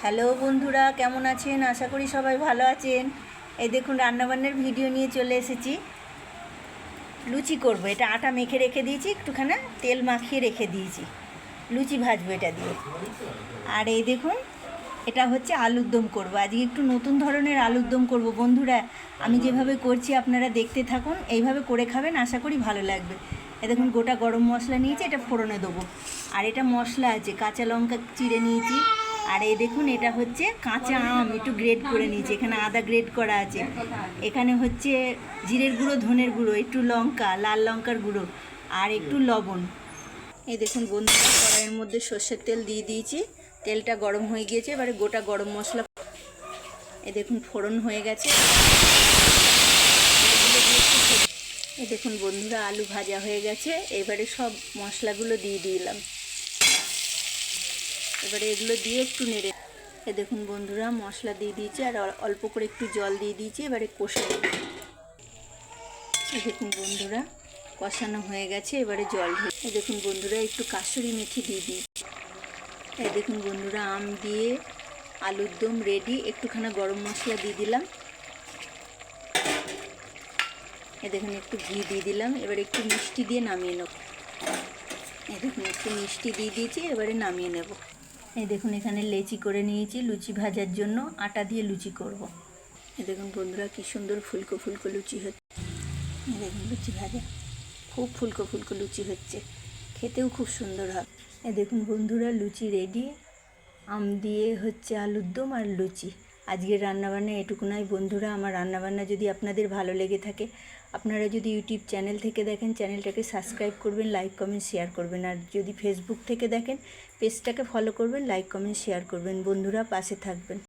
Hello বন্ধুরা, কেমন আছেন? আশা করি সবাই ভালো আছেন। এই দেখুন রান্নাবান্নার ভিডিও নিয়ে চলে এসেছি। লুচি করব। এটা আটা মেখে রেখে দিয়েছি, একটুখানি তেল মাখিয়ে রেখে দিয়েছি। লুচি ভাজবো এটা দিয়ে। আর এই দেখুন, এটা হচ্ছে আলুর দম করবো। আজকে একটু নতুন ধরনের আলুর দম করবো বন্ধুরা। আমি যেভাবে করছি আপনারা দেখতে থাকুন, এইভাবে করে খাবেন, আশা করি ভালো লাগবে। এই দেখুন গোটা গরম মশলা নিয়েছি, এটা ফোড়নে দেবো। আর এটা মশলা আছে, কাঁচা লঙ্কা চিড়ে নিয়েছি। আর এই দেখুন এটা হচ্ছে কাঁচা আম একটু গ্রেড করে নিয়েছি, এখানে আদা গ্রেড করা আছে। এখানে হচ্ছে জিরের গুঁড়ো, ধনের গুঁড়ো, একটু লঙ্কা, লাল লঙ্কার গুঁড়ো আর একটু লবণ। এই দেখুন বন্ধুরা, কড়াইয়ের মধ্যে সর্ষের তেল দিয়ে দিয়েছি। তেলটা গরম হয়ে গিয়েছে, এবারে গোটা গরম মশলা। এই দেখুন ফোড়ন হয়ে গেছে। এই দেখুন বন্ধুরা, আলু ভাজা হয়ে গেছে। এবারে সব মশলাগুলো দিয়ে দিলাম। এবারে এগুলো দিয়ে একটু নেড়ে। এই দেখুন বন্ধুরা, মশলা দিয়ে দিয়েছি আর অল্প করে একটু জল দিয়ে দিয়েছি। এবারে কষে দেব। এই দেখুন বন্ধুরা, কষানো হয়ে গেছে, এবারে জল ঢেলে। এই দেখুন বন্ধুরা, একটু কাসুরি মেথি দিয়ে দিই। এই দেখুন বন্ধুরা, আম দিয়ে আলুর দম রেডি। একটুখানি গরম মশলা দিয়ে দিলাম। এই দেখুন একটু ঘি দিয়ে দিলাম। এবারে একটু মিষ্টি দিয়ে নামিয়ে নেব। এই দেখুন একটু মিষ্টি দিয়ে দিয়েছি, এবারে নামিয়ে নেব। এই দেখুন এখানে লেচি করে নিয়েছি লুচি ভাজার জন্য, আটা দিয়ে লুচি করব। এই দেখুন বন্ধুরা, কি সুন্দর ফুলকো ফুলকো লুচি হচ্ছে। এই দেখুন লুচি ভাজা, খুব ফুলকো ফুলকো লুচি হচ্ছে, খেতেও খুব সুন্দর হবে। এই দেখুন বন্ধুরা, লুচি রেডি। আম দিয়ে হচ্ছে আলুর দম আর লুচি। আজকের রান্নাবান্না এটুকুনাই বন্ধুরা। আমার রান্নাবান্না যদি আপনাদের ভালো লেগে থাকে, আপনারা যদি ইউটিউব চ্যানেল থেকে দেখেন, চ্যানেলটাকে সাবস্ক্রাইব করবেন, লাইক কমেন্ট শেয়ার করবেন। আর যদি ফেসবুক থেকে দেখেন, পেজটাকে ফলো করবেন, লাইক কমেন্ট শেয়ার করবেন। বন্ধুরা পাশে থাকবেন।